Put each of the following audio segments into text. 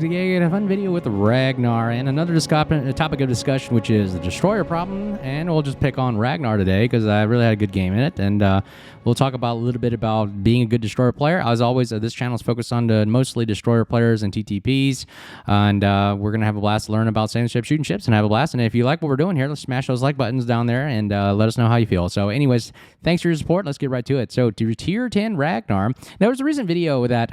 Today I got a fun video with Ragnar and another topic of discussion, which is the destroyer problem. And we'll just pick on Ragnar today because I really had a good game in it. And we'll talk about a little bit about being a good destroyer player. As always, this channel is focused on mostly destroyer players and TTPs. And we're going to have a blast to learn about sailing ships, shooting ships, and have a blast. And if you like what we're doing here, let's smash those like buttons down there and let us know how you feel. So anyways, thanks for your support. Let's get right to it. So to Tier 10 Ragnar, there was a recent video that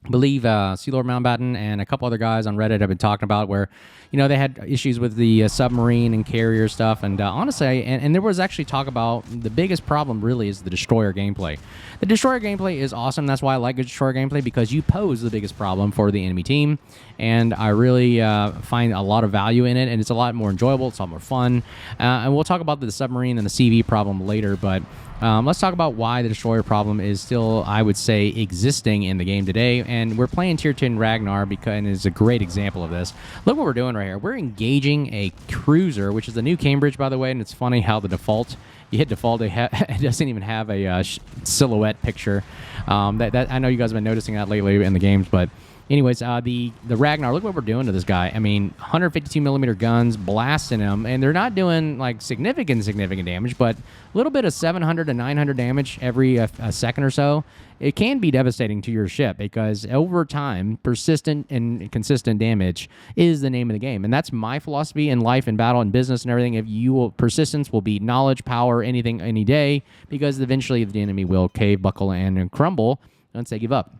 I believe Sea Lord Mountbatten and a couple other guys on Reddit have been talking about where, you know, they had issues with the submarine and carrier stuff. And honestly, and there was actually talk about the biggest problem really is the destroyer gameplay. The destroyer gameplay is awesome. That's why I like destroyer gameplay, because you pose the biggest problem for the enemy team. And I really find a lot of value in it, and it's a lot more enjoyable. It's a lot more fun. And we'll talk about the submarine and the CV problem later, but let's talk about why the destroyer problem is still, I would say, existing in the game today. And we're playing Tier 10 Ragnar and it's a great example of this. Look what we're doing right here. We're engaging a cruiser, which is the new Cambridge, by the way. And it's funny how the default, you hit default, it doesn't even have a silhouette picture. I know you guys have been noticing that lately in the games, but anyways, the Ragnar, look what we're doing to this guy. I mean, 152 millimeter guns, blasting him, and they're not doing like significant damage, but a little bit of 700 to 900 damage every a second or so. It can be devastating to your ship because over time, persistent and consistent damage is the name of the game. And that's my philosophy in life and battle and business and everything. Persistence will beat knowledge, power, anything, any day, because eventually the enemy will cave, buckle, and crumble once they give up.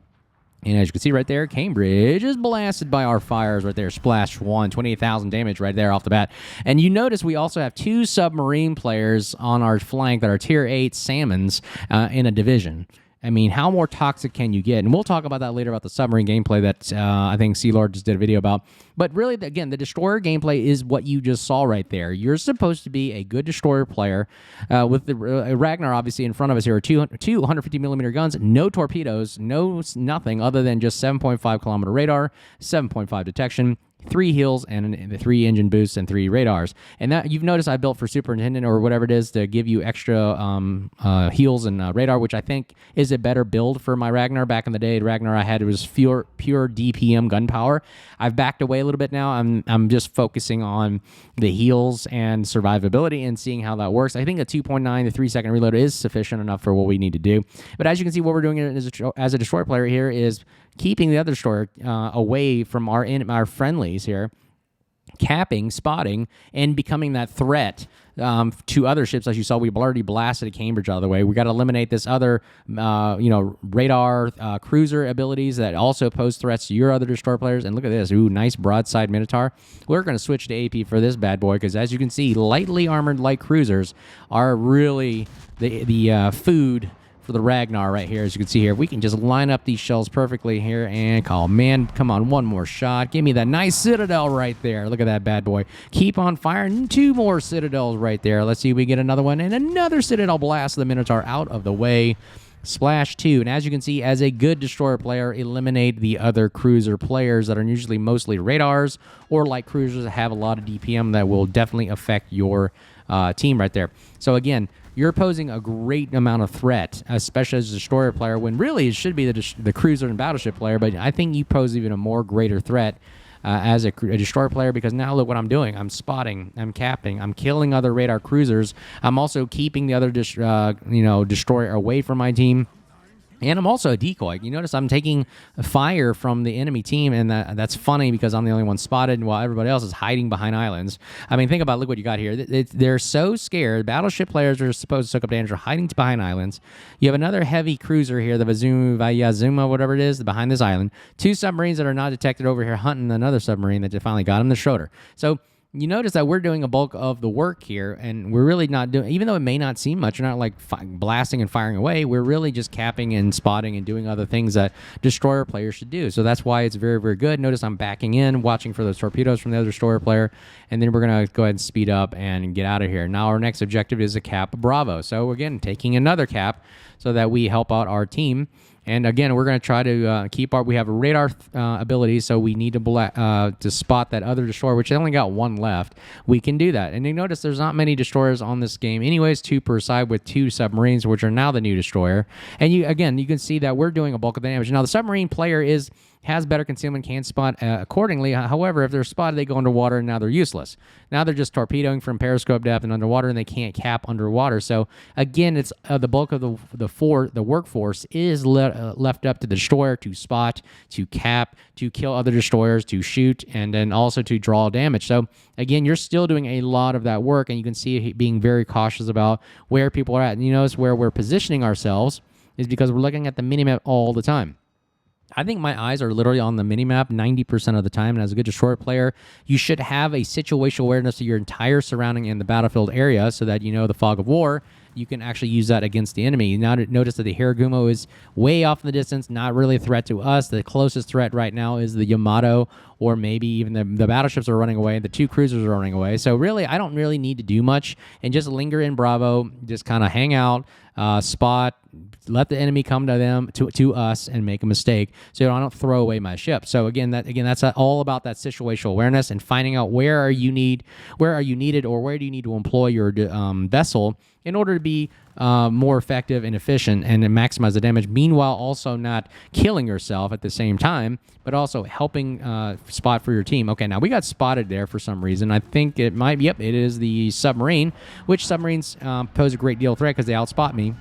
And as you can see right there, Cambridge is blasted by our fires right there. Splash 1, 28,000 damage right there off the bat. And you notice we also have 2 submarine players on our flank that are Tier 8 salmons in a division. I mean, how more toxic can you get? And we'll talk about that later about the submarine gameplay that I think Sea Lord just did a video about. But really, again, the destroyer gameplay is what you just saw right there. You're supposed to be a good destroyer player. With the Ragnar, obviously, in front of us here are 250 millimeter guns, no torpedoes, nothing other than just 7.5 kilometer radar, 7.5 detection, 3 heals and 3 engine boosts and 3 radars. And that you've noticed I built for Superintendent or whatever it is to give you extra heals and radar, which I think is a better build for my Ragnar. Back in the day, Ragnar I had, it was pure DPM gunpowder. I've backed away a little bit now. I'm just focusing on the heals and survivability and seeing how that works. I think a 2.9 to 3-second reload is sufficient enough for what we need to do. But as you can see, what we're doing as a destroyer player here is keeping the other destroyer away from our friendlies here, capping, spotting, and becoming that threat to other ships. As you saw, we already blasted a Cambridge out of the way. We got to eliminate this other, radar cruiser abilities that also pose threats to your other destroyer players. And look at this. Ooh, nice broadside Minotaur. We're going to switch to AP for this bad boy because, as you can see, lightly armored light cruisers are really the food for the Ragnar right here. As you can see here, we can just line up these shells perfectly here and call, man, come on, one more shot. Give me that nice Citadel right there. Look at that bad boy. Keep on firing. 2 more Citadels right there. Let's see if we get another one, and another Citadel blast the Minotaur out of the way. Splash 2. And as you can see, as a good destroyer player, eliminate the other cruiser players that are usually mostly radars or light cruisers that have a lot of DPM that will definitely affect your team right there. So again, you're posing a great amount of threat, especially as a destroyer player, when really it should be the cruiser and battleship player. But I think you pose even a more greater threat as a destroyer player, because now look what I'm doing. I'm spotting, I'm capping, I'm killing other radar cruisers. I'm also keeping the other destroyer away from my team. And I'm also a decoy. You notice I'm taking fire from the enemy team, and that's funny because I'm the only one spotted while everybody else is hiding behind islands. I mean, think about look what you got here. They're so scared. Battleship players are supposed to soak up damage. Are hiding behind islands. You have another heavy cruiser here, the Vayazuma, whatever it is, behind this island. 2 submarines that are not detected over here hunting another submarine that finally got him, the Schroeder. So you notice that we're doing a bulk of the work here, and we're really not doing, even though it may not seem much, you're not like blasting and firing away, we're really just capping and spotting and doing other things that destroyer players should do. So that's why it's very, very good. Notice I'm backing in, watching for those torpedoes from the other destroyer player, and then we're going to go ahead and speed up and get out of here. Now our next objective is a cap Bravo. So again, taking another cap so that we help out our team. And again, we're going to try to keep we have a radar ability, so we need to spot that other destroyer, which they only got 1 left. We can do that. And you notice there's not many destroyers on this game anyways, 2 per side with 2 submarines, which are now the new destroyer. And you can see that we're doing a bulk of the damage. Now, the submarine player is has better concealment, can spot accordingly. However, if they're spotted, they go underwater, and now they're useless. Now they're just torpedoing from periscope depth and underwater, and they can't cap underwater. So again, it's the bulk of the workforce is left up to the destroyer to spot, to cap, to kill other destroyers, to shoot, and then also to draw damage. So again, you're still doing a lot of that work, and you can see being very cautious about where people are at. And you notice where we're positioning ourselves is because we're looking at the minimap all the time. I think my eyes are literally on the minimap 90% of the time, and as a good destroyer player, you should have a situational awareness of your entire surrounding in the battlefield area so that you know the fog of war. You can actually use that against the enemy. Now notice that the Hiragumo is way off in the distance, not really a threat to us. The closest threat right now is the Yamato, or maybe even the battleships are running away. The 2 cruisers are running away. So really, I don't really need to do much and just linger in Bravo, just kind of hang out, spot, let the enemy come to us and make a mistake, so I don't throw away my ship. So that's all about that situational awareness and finding out where are you needed, or where do you need to employ your vessel in order to be more effective and efficient and maximize the damage. Meanwhile, also not killing yourself at the same time, but also helping spot for your team. Okay, now we got spotted there for some reason. I think it might be, it is the submarine, which submarines pose a great deal of threat because they outspot me.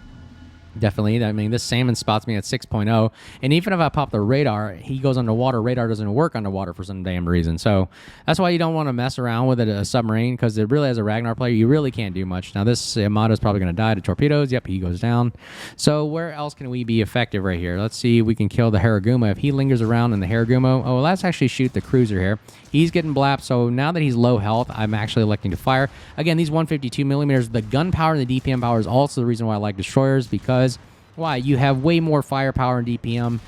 Definitely. I mean, this salmon spots me at 6.0, and even if I pop the radar, he goes underwater. Radar doesn't work underwater for some damn reason. So that's why you don't want to mess around with a submarine, because it really, as a Ragnar player, you really can't do much. Now, this Yamato is probably going to die to torpedoes. Yep, he goes down. So where else can we be effective right here? Let's see if we can kill the Hiragumo. If he lingers around in the Hiragumo, well, let's actually shoot the cruiser here. He's getting blapped, so now that he's low health, I'm actually electing to fire. Again, these 152 millimeters, the gun power and the DPM power is also the reason why I like destroyers, because why? You have way more firepower and DPM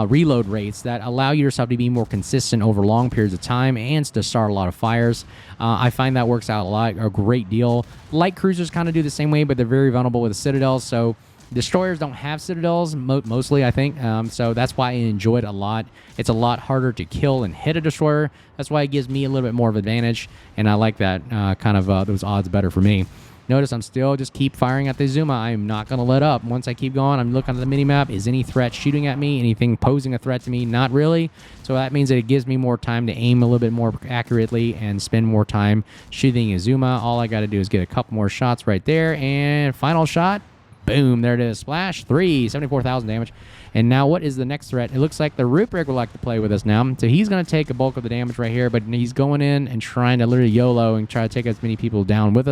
reload rates that allow yourself to be more consistent over long periods of time and to start a lot of fires. I find that works out a great deal. Light cruisers kind of do the same way, but they're very vulnerable with the citadels, so destroyers don't have citadels, mostly, I think. So that's why I enjoy it a lot. It's a lot harder to kill and hit a destroyer. That's why it gives me a little bit more of advantage, and I like that those odds better for me. Notice I'm still just keep firing at the Zuma. I'm not going to let up. Once I keep going, I'm looking at the minimap. Is any threat shooting at me? Anything posing a threat to me? Not really. So that means that it gives me more time to aim a little bit more accurately and spend more time shooting a Zuma. All I got to do is get a couple more shots right there. And final shot. Boom. There it is. Splash. 74,000 damage. And now what is the next threat? It looks like the Rupert would like to play with us now. So he's going to take a bulk of the damage right here, but he's going in and trying to literally YOLO and try to take as many people down with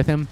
him.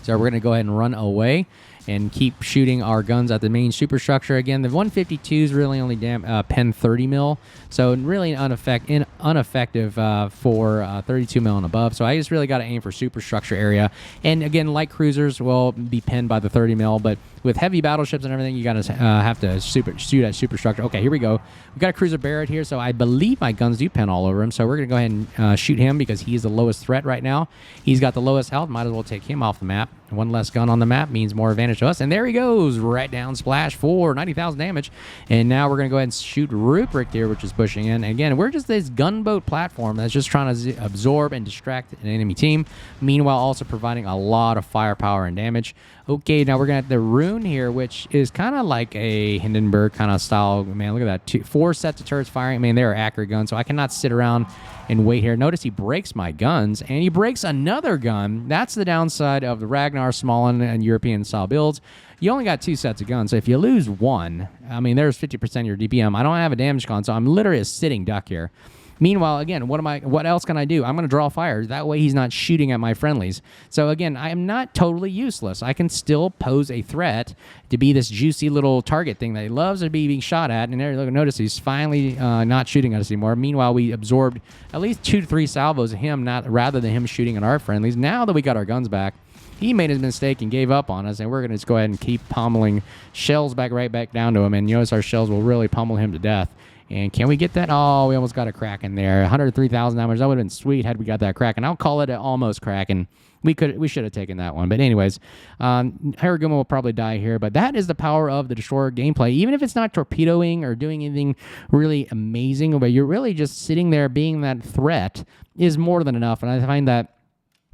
So we're going to go ahead and run away and keep shooting our guns at the main superstructure. Again, the 152s really only pen 30 mil, so really ineffective for 32 mil and above. So I just really got to aim for superstructure area. And again, light cruisers will be pinned by the 30 mil, but with heavy battleships and everything, you got to have to shoot at superstructure. Okay, here we go. We've got a cruiser Barrett here, so I believe my guns do pen all over him. So we're going to go ahead and shoot him because he's the lowest threat right now. He's got the lowest health. Might as well take him off the map. One less gun on the map means more advantage to us. And there he goes, right down, splash for 90,000 damage. And now we're going to go ahead and shoot Rupert here, which is pushing in. And again, we're just this gunboat platform that's just trying to absorb and distract an enemy team, meanwhile also providing a lot of firepower and damage. Okay, now we're going to have the Rune here, which is kind of like a Hindenburg kind of style. Man, look at that. 4 sets of turrets firing. I mean, they're accurate guns, so I cannot sit around and wait here. Notice he breaks my guns, and he breaks another gun. That's the downside of the Ragnar, Smolin, and European-style builds. You only got 2 sets of guns, so if you lose one, I mean, there's 50% of your DPM. I don't have a damage con, so I'm literally a sitting duck here. Meanwhile, again, what else can I do? I'm going to draw fire. That way he's not shooting at my friendlies. So again, I am not totally useless. I can still pose a threat to be this juicy little target thing that he loves to be being shot at. And there, look, notice he's finally not shooting at us anymore. Meanwhile, we absorbed at least 2 to 3 salvos of him, rather than him shooting at our friendlies. Now that we got our guns back, he made his mistake and gave up on us, and we're going to just go ahead and keep pummeling shells right back down to him. And notice our shells will really pummel him to death. And can we get that? Oh, we almost got a Kraken there. 103,000 damage. That would have been sweet had we got that Kraken. I'll call it an almost Kraken. We should have taken that one. But anyways, Hiragumo will probably die here. But that is the power of the Destroyer gameplay. Even if it's not torpedoing or doing anything really amazing, but you're really just sitting there being that threat is more than enough. And I find that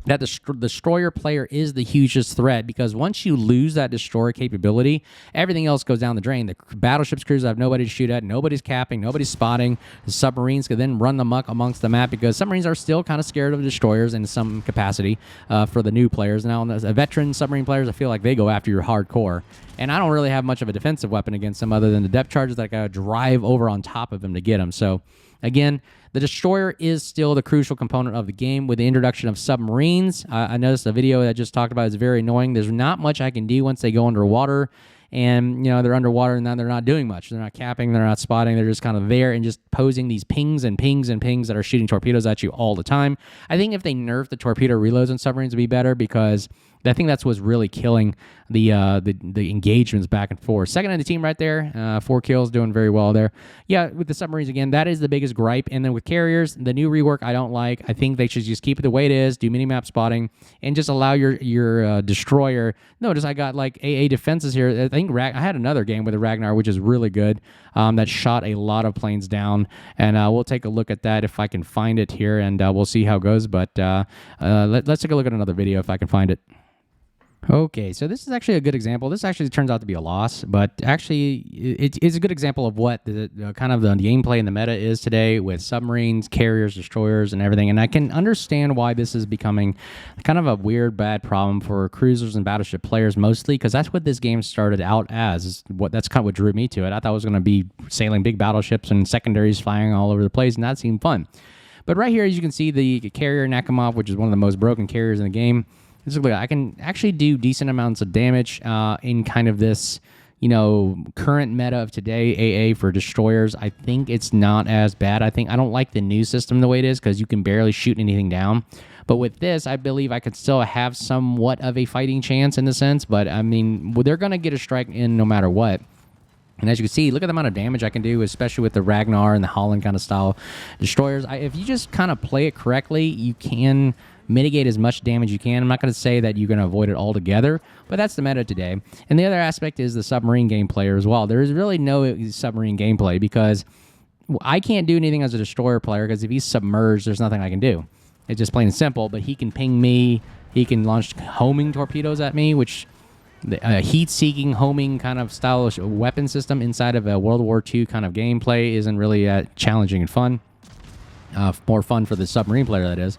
that the destroyer player is the hugest threat, because once you lose that destroyer capability, everything else goes down the drain. The battleships, cruisers have nobody to shoot at, nobody's capping, nobody's spotting. The submarines could then run the muck amongst the map, because submarines are still kind of scared of destroyers in some capacity for the new players. Now, the veteran submarine players, I feel like they go after your hardcore. And I don't really have much of a defensive weapon against them other than the depth charges that I got to drive over on top of them to get them. So, again, the destroyer is still the crucial component of the game. With the introduction of submarines, I noticed a video that I just talked about is very annoying. There's not much I can do once they go underwater, and they're underwater and then they're not doing much. They're not capping, they're not spotting, they're just kind of there and just posing these pings and pings and pings that are shooting torpedoes at you all the time. I think if they nerf the torpedo reloads on submarines, would be better, because I think that's what's really killing the engagements back and forth. Second on the team right there, 4 kills, doing very well there. Yeah, with the submarines, again, that is the biggest gripe. And then with carriers, the new rework I don't like. I think they should just keep it the way it is, do mini-map spotting, and just allow your destroyer. Notice I got like AA defenses here. I think I had another game with a Ragnar, which is really good, that shot a lot of planes down. And we'll take a look at that if I can find it here, and we'll see how it goes. But let's take a look at another video if I can find it. Okay, so this is actually a good example. This actually turns out to be a loss, but actually it's a good example of what the kind of the gameplay and the meta is today with submarines, carriers, destroyers, and everything. And I can understand why this is becoming kind of a weird, bad problem for cruisers and battleship players mostly, because that's what this game started out as. That's kind of what drew me to it. I thought it was going to be sailing big battleships and secondaries flying all over the place, and that seemed fun. But right here, as you can see, the carrier Nakamov, which is one of the most broken carriers in the game. I can actually do decent amounts of damage in kind of this, current meta of today, AA for destroyers. I think it's not as bad. I don't like the new system the way it is, because you can barely shoot anything down. But with this, I believe I could still have somewhat of a fighting chance in the sense. But, I mean, they're going to get a strike in no matter what. And as you can see, look at the amount of damage I can do, especially with the Ragnar and the Holland kind of style destroyers. If you just kind of play it correctly, you can mitigate as much damage you can. I'm not going to say that you're going to avoid it altogether, but that's the meta today. And the other aspect is the submarine gameplay as well. There is really no submarine gameplay, because I can't do anything as a destroyer player, because if he's submerged, there's nothing I can do. It's just plain and simple, but he can ping me. He can launch homing torpedoes at me, which the heat-seeking homing kind of stylish weapon system inside of a World War II kind of gameplay isn't really challenging and fun. More fun for the submarine player, that is.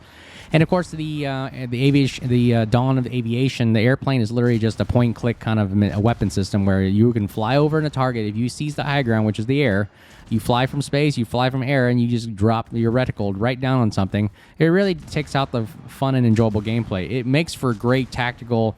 And of course, the aviation, the dawn of aviation, the airplane is literally just a point-and-click kind of a weapon system where you can fly over in a target. If you seize the high ground, which is the air, you fly from space, you fly from air, and you just drop your reticle right down on something. It really takes out the fun and enjoyable gameplay. It makes for great tactical,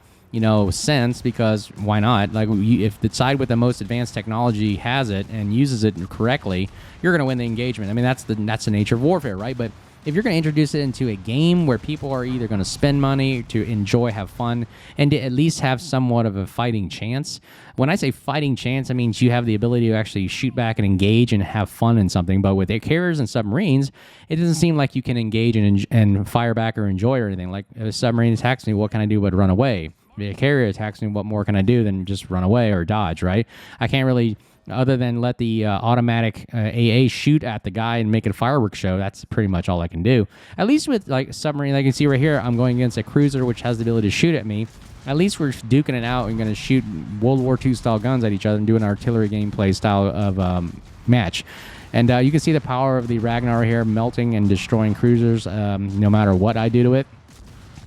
sense, because why not? Like, if the side with the most advanced technology has it and uses it correctly, you're going to win the engagement. I mean, that's the nature of warfare, right? But if you're going to introduce it into a game where people are either going to spend money to enjoy, have fun, and to at least have somewhat of a fighting chance. When I say fighting chance, that means you have the ability to actually shoot back and engage and have fun in something. But with carriers and submarines, it doesn't seem like you can engage and fire back or enjoy or anything. Like, if a submarine attacks me, what can I do but run away? If a carrier attacks me, what more can I do than just run away or dodge, right? I can't really, other than let the automatic AA shoot at the guy and make it a fireworks show. That's pretty much all I can do. At least with like submarine, like you can see right here, I'm going against a cruiser which has the ability to shoot at me. At least we're duking it out and going to shoot World War II style guns at each other and do an artillery gameplay style of match. And you can see the power of the Ragnar here, melting and destroying cruisers no matter what I do to it.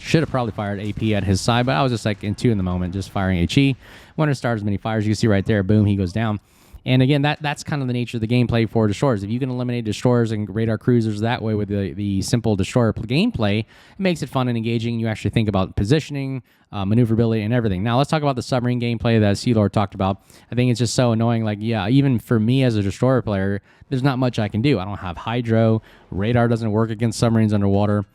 Should have probably fired AP at his side, but I was just like in the moment, just firing HE. When it starts as many fires, you can see right there, boom, he goes down. And again, that's kind of the nature of the gameplay for destroyers. If you can eliminate destroyers and radar cruisers that way with the simple destroyer gameplay, it makes it fun and engaging. You actually think about positioning, maneuverability, and everything. Now, let's talk about the submarine gameplay that Sealord talked about. I think it's just so annoying. Like, yeah, even for me as a destroyer player, there's not much I can do. I don't have hydro. Radar doesn't work against submarines underwater.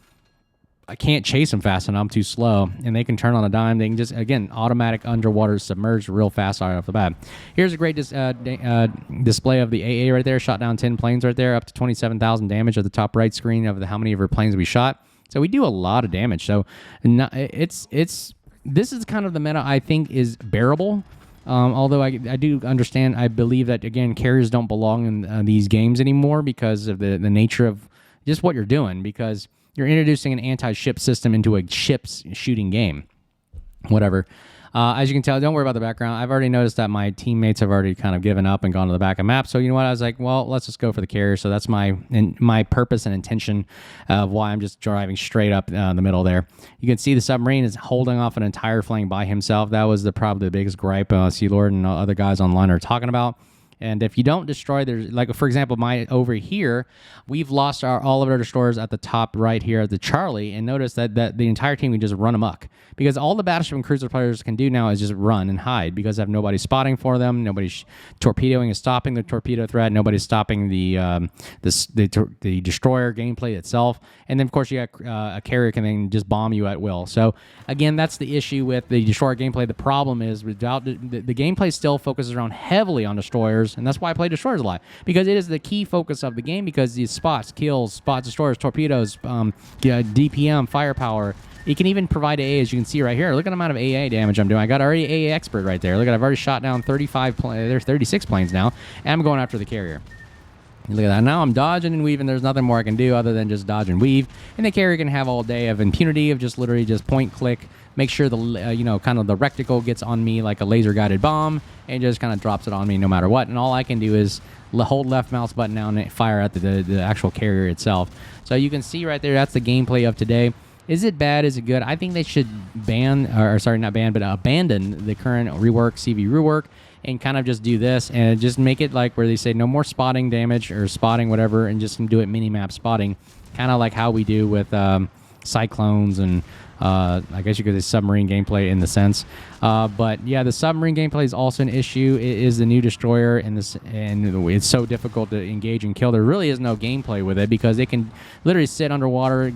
I can't chase them fast enough. I'm too slow. And they can turn on a dime. They can just, again, automatic underwater submerge real fast right off the bat. Here's a great display of the AA right there. Shot down 10 planes right there, up to 27,000 damage at the top right screen of how many of our planes we shot. So we do a lot of damage. So this is kind of the meta I think is bearable. Although I do understand, I believe that, again, carriers don't belong in these games anymore because of the nature of just what you're doing. Because you're introducing an anti-ship system into a ship's shooting game. Whatever. As you can tell, don't worry about the background. I've already noticed that my teammates have already kind of given up and gone to the back of the map. So you know what? I was like, well, let's just go for the carrier. So that's my purpose and intention of why I'm just driving straight up the middle there. You can see the submarine is holding off an entire flank by himself. That was probably the biggest gripe Sea Lord and other guys online are talking about. And if you don't destroy, there's like, for example, over here, we've lost all of our destroyers at the top right here at the Charlie, and notice that the entire team can just run amok because all the battleship and cruiser players can do now is just run and hide because they have nobody spotting for them, nobody's torpedoing and stopping the torpedo threat, nobody's stopping the destroyer gameplay itself, and then of course you got a carrier can then just bomb you at will. So again, that's the issue with the destroyer gameplay. The problem is without the gameplay still focuses around heavily on destroyers. And that's why I play destroyers a lot, because it is the key focus of the game, because these spots, kills, spots, destroyers, torpedoes, DPM, firepower. It can even provide AA, as you can see right here. Look at the amount of AA damage I'm doing. I got already AA expert right there. Look at, I've already shot down 35 planes. There's 36 planes now, and I'm going after the carrier. Look at that. Now I'm dodging and weaving. There's nothing more I can do other than just dodge and weave. And the carrier can have all day of impunity of just literally just point click, make sure the kind of the reticle gets on me like a laser guided bomb, and just kind of drops it on me no matter what. And all I can do is hold left mouse button down and fire at the actual carrier itself. So you can see right there, that's the gameplay of today. Is it bad? Is it good? I think they should abandon the current rework, CV rework, and kind of just do this and just make it like where they say no more spotting damage or spotting whatever, and just do it mini-map spotting, kind of like how we do with cyclones and I guess you could say submarine gameplay in the sense. But yeah, the submarine gameplay is also an issue. It is the new destroyer, and it's so difficult to engage and kill. There really is no gameplay with it because it can literally sit underwater,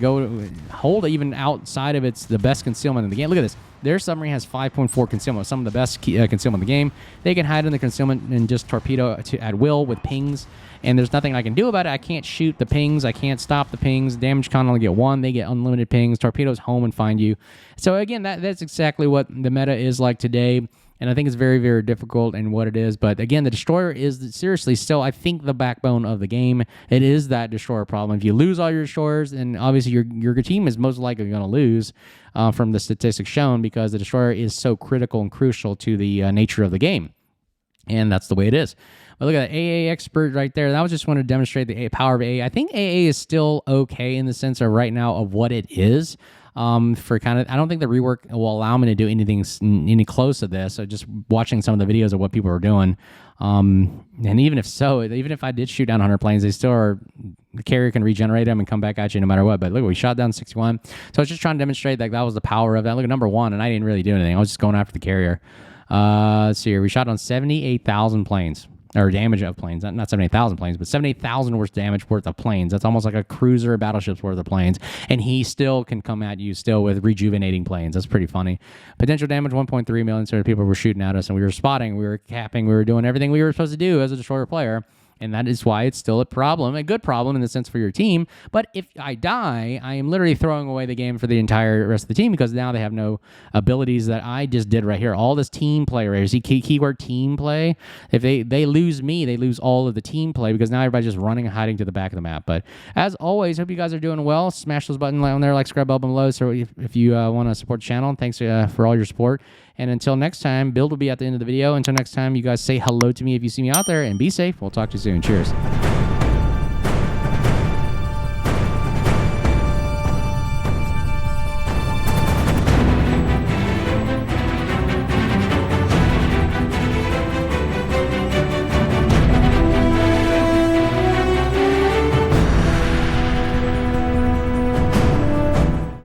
hold even outside of the best concealment in the game. Look at this. Their submarine has 5.4 concealment, some of the best concealment in the game. They can hide in the concealment and just torpedo at will with pings, and there's nothing I can do about it. I can't shoot the pings. I can't stop the pings. Damage con only get one. They get unlimited pings. Torpedoes home and find you. So again, that's exactly what the meta is like today, and I think it's very, very difficult in what it is. But again, the destroyer is seriously still, I think, the backbone of the game. It is that destroyer problem. If you lose all your destroyers, then obviously your team is most likely going to lose from the statistics shown, because the destroyer is so critical and crucial to the nature of the game. And that's the way it is. But look at that AA expert right there. That was just want to demonstrate the power of AA. I think AA is still okay in the sense of right now of what it is. For kind of, I don't think the rework will allow me to do anything any close to this. So just watching some of the videos of what people are doing, and even if I did shoot down 100 planes, they still are. The carrier can regenerate them and come back at you no matter what. But look, we shot down 61. So I was just trying to demonstrate that was the power of that. Look at number one, and I didn't really do anything. I was just going after the carrier. Let's see here. We shot down 78,000 planes. Or damage of planes, not 78,000 planes, but 78,000 worth of planes. That's almost like a cruiser or battleship's worth of planes. And he still can come at you still with rejuvenating planes. That's pretty funny. Potential damage, 1.3 million. So people were shooting at us, and we were spotting, we were capping, we were doing everything we were supposed to do as a destroyer player. And that is why it's still a problem, a good problem in the sense for your team. But if I die, I am literally throwing away the game for the entire rest of the team, because now they have no abilities that I just did right here. All this team play right here. See, keyword team play. If they lose me, they lose all of the team play, because now everybody's just running and hiding to the back of the map. But as always, hope you guys are doing well. Smash those buttons on there, like, subscribe, button below. So if you want to support the channel, thanks for all your support. And until next time, build will be at the end of the video. Until next time, you guys say hello to me if you see me out there, and be safe. We'll talk to you soon. Cheers.